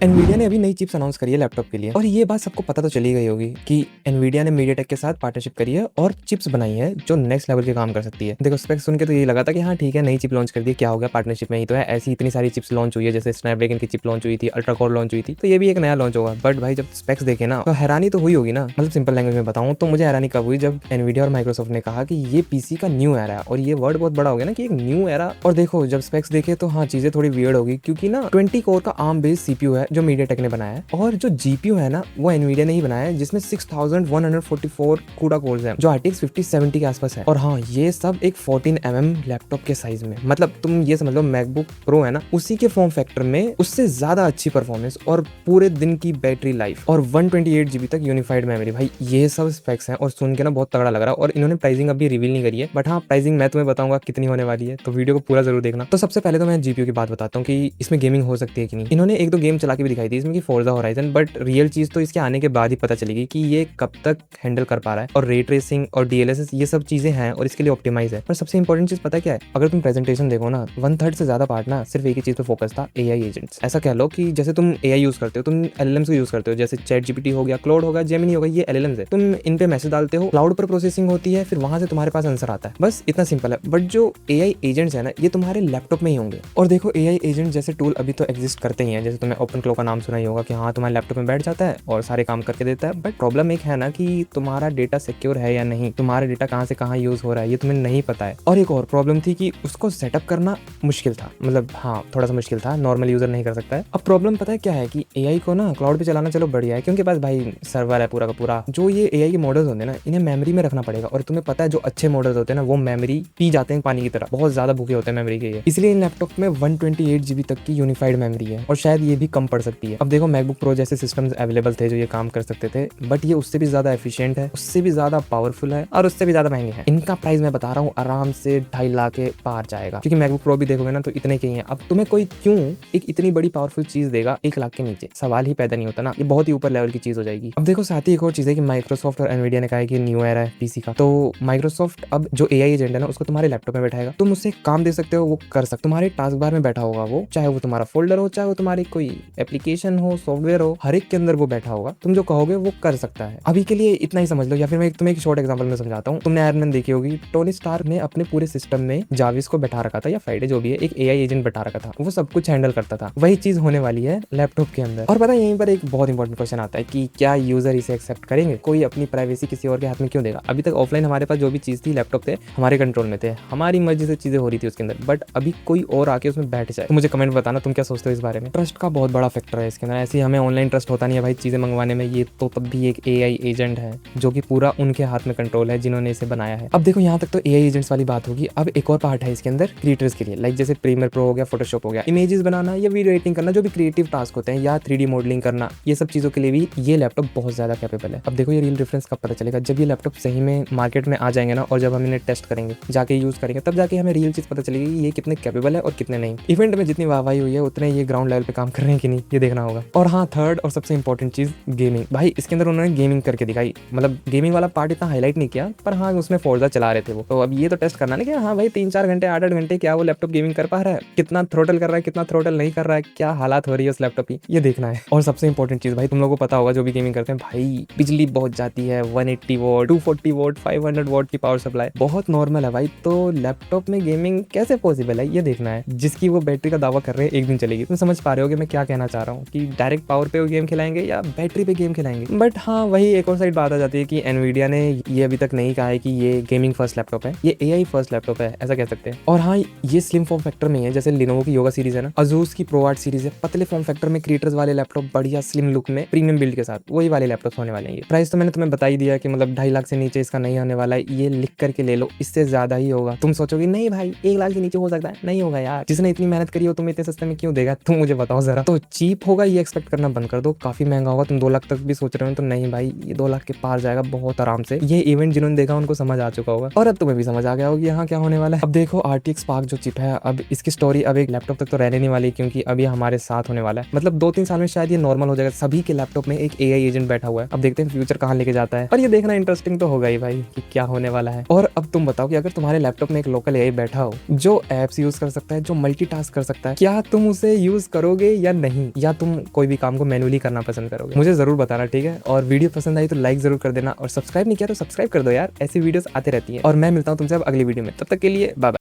Nvidia ने अभी नई चिप्स अनाउंस करी है लैपटॉप के लिए और ये बात सबको पता तो चली गई होगी कि एनवीडिया ने मीडियाटेक के साथ पार्टनरशिप करी है और चिप्स बनाई है जो नेक्स्ट लेवल के काम कर सकती है। देखो स्पेक्स सुन के तो यही लगा था कि हाँ ठीक है, नई चिप लॉन्च कर दी, क्या हो गया, पार्टनरशिप में ही तो है। ऐसी इतनी सारी चिप्स लॉन्च हुई है, जैसे स्नैपड्रैगन की चिप लॉन्च हुई थी, अल्ट्रा कोर लॉन्च हुई थी, तो ये भी एक नया लॉन्च होगा। बट भाई जब स्पेक्स देखे ना तो हैरानी तो हुई होगी ना। मतलब सिंपल लैंग्वेज में बताऊं तो मुझे हैरानी कब हुई, जब एनवीडिया और माइक्रोसॉफ्ट ने कहा कि ये पीसी का न्यू एरा है। और ये वर्ड बहुत बड़ा हो गया ना कि एक न्यू एरा। और देखो जब स्पेक्स देखे तो हाँ चीजें थोड़ी वियर्ड होगी, क्योंकि ना 20 कोर का आर्म बेस्ड सीपीयू है जो मीडियाटेक ने बनाया है, और जो जीपीयू है ना वो एनवीडिया ने ही बनाया है, जिसमें 6144 कूडा कोर्स है जो RTX 5070 के आसपास है। और हाँ ये सब एक 14mm लैपटॉप के साइज में। मतलब तुम ये समझ लो मैकबुक प्रो है ना, उसी के फॉर्म फैक्टर में उससे ज्यादा अच्छी परफॉर्मेंस और पूरे दिन की बैटरी लाइफ और 128 GB तक यूनिफाइड मेमोरी। भाई ये सब स्पेक्स हैं और सुन के ना बहुत तगड़ा लग रहा है। और इन्होंने प्राइसिंग अभी रिवील नहीं करी है, बट हाँ प्राइसिंग मैं तुम्हें बताऊंगा कितनी होने वाली है, तो वीडियो को पूरा जरूर देखना। तो सबसे पहले तो मैं जीपीयू की बात बताता हूँ कि इसमें गेमिंग हो सकती है कि नहीं। इन्होंने एक दो गेम चला के भी दिखाई थी इसमें की फोर्जा होराइजन, बट रियल चीज तो इसके आने के बाद ही पता चलेगी कि ये कब तक हैंडल कर पा रहा है। और रे ट्रेसिंग और डीएलएसएस ये सब चीजें हैं और इसके लिए ऑप्टिमाइज है। पर सबसे इंपॉर्टेंट चीज पता क्या है, अगर तुम प्रेजेंटेशन देखो ना 1/3 से ज्यादा पार्ट ना सिर्फ एक ही चीज पे फोकस था, एआई एजेंट्स। ऐसा कह लो कि जैसे तुम एआई यूज करते हो, तुम एलएलएम्स को यूज करते हो, जैसे चैट जीपीटी हो गया, क्लाउड होगा, जेमिनी होगा, ये एलएलएम्स है। तुम इन पे मैसेज डालते हो, क्लाउड पर प्रोसेसिंग होती है, फिर वहां से तुम्हारे पास आंसर आता है। बस इतना सिंपल है। बट जो एआई एजेंट्स है ना ये तुम्हारे लैपटॉप में ही होंगे। और देखो एआई एजेंट जैसे टूल अभी तो एग्जिस्ट करते ही हैं, जैसे तुम्हें ओपन क्लो का नाम सुना ही होगा कि हाँ तुम्हारे लैपटॉप में बैठ जाता है और सारे काम करके देता है। बट प्रॉब्लम एक है ना कि तुम्हारा डेटा सिक्योर है या नहीं, तुम्हारा डेटा कहाँ से कहाँ यूज हो रहा है ये तुम्हें नहीं पता है। और एक और प्रॉब्लम थी कि उसको सेटअप करना मुश्किल था, मतलब हाँ थोड़ा सा मुश्किल था, नॉर्मल यूजर नहीं कर सकता है। अब प्रॉब्लम पता है क्या है कि एआई को ना क्लाउड पे चलाना चलो बढ़िया है, क्योंकि पास भाई सर्वर है पूरा का पूरा। जो ये एआई के मॉडल्स होते हैं ना इन्हें मेमोरी में रखना पड़ेगा, और तुम्हें पता है जो अच्छे मॉडल्स होते हैं ना वो मेमोरी पी जाते हैं पानी की तरह, बहुत ज्यादा भूखे होते हैं मेमोरी के लिए। इसलिए इन लैपटॉप में 128 GB तक की यूनिफाइड मेमोरी है, और शायद ये भी कम पड़ सकती है। अब देखो मैकबुक प्रो जैसे सिस्टम्स अवेलेबल थे जो ये काम कर सकते थे, बट ये उससे भी ज्यादा एफिशिएंट है, उससे भी ज्यादा पावरफुल है, और उससे भी ज्यादा महंगे हैं। इनका प्राइस मैं बता रहा हूँ आराम से 2.5 लाख के पार जाएगा, क्योंकि मैकबुक प्रो भी देखोगे ना तो इतने के ही हैं। अब तुम्हें कोई क्यों एक इतनी बड़ी पावरफुल चीज देगा 1 लाख के नीचे, सवाल ही पैदा नहीं होता ना। ये बहुत ही ऊपर लेवल की चीज हो जाएगी। अब देखो साथ ही एक और चीज है कि माइक्रोसॉफ्ट और एनवीडिया ने कहा है कि न्यू एरा है पीसी का, तो माइक्रोसॉफ्ट अब जो एआई एजेंट है ना उसको तुम्हारे लैपटॉप में बैठाएगा, तुम उससे काम दे सकते हो, वो कर सकते, तुम्हारे टास्क बार में बैठा होगा वो, चाहे वो तुम्हारा फोल्डर हो, चाहे वो तुम्हारी कोई एप्लीकेशन हो, सॉफ्टवेयर हो, हर एक के अंदर वो बैठा होगा, तुम जो कहोगे वो कर सकता है। अभी के लिए इतना ही समझ लो। या फिर मैं तुम्हें एक शॉर्ट एग्जांपल में समझाता हूँ। तुमने आयरन मैन देखी होगी, टोनी स्टार्क ने अपने पूरे सिस्टम में जाविस को बैठा रखा था, या फ्राइडे जो भी है, एक एआई एजेंट बैठा रखा था, वो सब कुछ हैंडल करता था। वही चीज होने वाली है लैपटॉप के अंदर। और पता है यहीं पर एक बहुत इंपॉर्टेंट क्वेश्चन आता है कि क्या यूजर इसे एक्सेप्ट करेंगे? कोई अपनी प्राइवेसी किसी और के हाथ में क्यों देगा? अभी तक ऑफलाइन हमारे पास जो भी चीज थी, लैपटॉप थे, हमारे कंट्रोल में थे, हमारी मर्जी से चीजें हो रही थी उसके अंदर, बट अभी कोई और आके उसमें बैठ जाए। तो मुझे कमेंट बताना तुम क्या सोचते हो इस बारे में। ट्रस्ट का बहुत बड़ा फैक्टर है इसके अंदर। ऐसे ही हमें ऑनलाइन ट्रस्ट होता नहीं है भाई चीजें मंगवाने में, ये तो तब भी एक एआई एजेंट है जो कि पूरा उनके हाथ में कंट्रोल है जिन्होंने इसे बनाया है। अब देखो यहाँ तक तो एआई एजेंट्स वाली बात होगी। अब एक और पार्ट है इसके अंदर क्रिएटर्स के लिए, लाइक जैसे प्रीमियर प्रो हो गया, फोटोशॉप हो गया, इमेजेस बनाना या वीडियो एडिटिंग करना, जो भी क्रिएटिव टास्क होते हैं, या 3D मॉडलिंग करना, ये सब चीजों के लिए भी ये लैपटॉप बहुत ज्यादा कैपेबल है। अब देखो ये रियल डिफरेंस कब पता चलेगा, जब ये लैपटॉप सही में मार्केट में आ जाएंगे ना, और जब हम इन्हें टेस्ट करेंगे, जाके यूज करेंगे, तब जाके हमें रियल चीज पता चलेगी कि ये कितने कैपेबल है और कितने नहीं। इवेंट में जितनी वाहवाही हुई है उतने ये ग्राउंड लेवल पे काम कर रहे हैं कि नहीं, ये देखना होगा। और हाँ थर्ड और सबसे इंपॉर्टेंट चीज गेमिंग। भाई इसके अंदर उन्होंने गेमिंग करके दिखाई, मतलब गेमिंग वाला पार्ट इतना हाईलाइट नहीं किया, पर हाँ उसमें फोर्जा चला रहे थे वो। तो अब ये तो टेस्ट करना ना कि हाँ भाई 3-4 घंटे 8-8 घंटे क्या वो लैपटॉप गेमिंग कर पा रहा है, कितना थ्रोटल कर रहा है, कितना थ्रोटल नहीं कर रहा है, क्या हालात हो रही है उस लैपटॉप की, ये देखना है। और सबसे इंपॉर्टेंट चीज भाई तुम लोगों को पता होगा जो भी गेमिंग करते हैं, भाई बिजली बहुत जाती है, 180 वोल्ट, 240 वोल्ट, 500 वोल्ट की पावर सप्लाई बहुत नॉर्मल है भाई। तो लैपटॉप में गेमिंग कैसे पॉसिबल है ये देखना है, जिसकी वो बैटरी का दावा कर रहे हैं एक दिन चलेगी। तुम समझ पा रहे हो कि मैं क्या कहना चाह रहा हूँ, कि डायरेक्ट पावर पे गेम खिलाएंगे या बैटरी पे गेम खिलाएंगे। बट हाँ वही एक और साइड बात आ जाती है कि एनवीडिया ने ये अभी तक नहीं कहा है कि ये गेमिंग फर्स्ट लैपटॉप है, ये एआई फर्स्ट लैपटॉप है, ऐसा कह सकते हैं। और हाँ ये स्लिम फॉर्म फैक्टर में है, जैसे लिनोवो की योगा सीरीज है ना, अजूस की प्रो आर्ट सीरीज है, पतले फॉर्म फैक्टर में क्रिएटर्स वाले लैपटॉप, बढ़िया स्लिम लुक में प्रीमियम बिल्ड के साथ, वही वाले लैपटॉप होने वाले हैं। प्राइस तो मैंने तुम्हें बता ही दिया कि मतलब 2.5 लाख से नीचे इसका नहीं होने वाला है, ये लिख करके ले लो, इससे ज्यादा ही होगा। तुम सोचोगे नहीं भाई 1 लाख से नीचे हो सकता है, नहीं होगा यार, जिसने इतनी मेहनत करी हो तुम इतने सस्ते में क्यों देगा, तुम मुझे बताओ जरा। तो चीप होगा ये एक्सपेक्ट करना बंद कर दो, काफी महंगा होगा। तुम 2 लाख तक भी सोच रहे हो तो नहीं भाई, ये 2 लाख के पार जाएगा बहुत आराम से। ये इवेंट जिन्होंने देखा उनको समझ आ चुका होगा, और अब तुम्हें भी समझ आ गया होगा यहाँ क्या होने वाला है। अब देखो RTX Spark जो चिप है, अब इसकी स्टोरी अब एक लैपटॉप तक तो रहने नहीं वाली, क्योंकि अभी हमारे साथ होने वाला है। मतलब 2-3 साल में शायद ये नॉर्मल हो जाएगा, सभी के लैपटॉप में एक एआई एजेंट बैठा हुआ है। अब देखते हैं फ्यूचर कहाँ लेके जाता है, और ये देखना इंटरेस्टिंग तो होगा ही भाई कि क्या होने वाला है। और अब तुम बताओ कि अगर तुम्हारे लैपटॉप में एक लोकल एआई बैठा हो जो एप्स यूज कर सकता है, जो मल्टीटास्क कर सकता है, क्या तुम उसे यूज करोगे या नहीं? नहीं, या तुम कोई भी काम को मैनुअली करना पसंद करोगे, मुझे जरूर बताना, ठीक है। और वीडियो पसंद आई तो लाइक जरूर कर देना, और सब्सक्राइब नहीं किया तो सब्सक्राइब कर दो यार, ऐसी वीडियोस आते रहती है। और मैं मिलता हूँ तुमसे अब अगली वीडियो में, तब तक के लिए बाय बाय।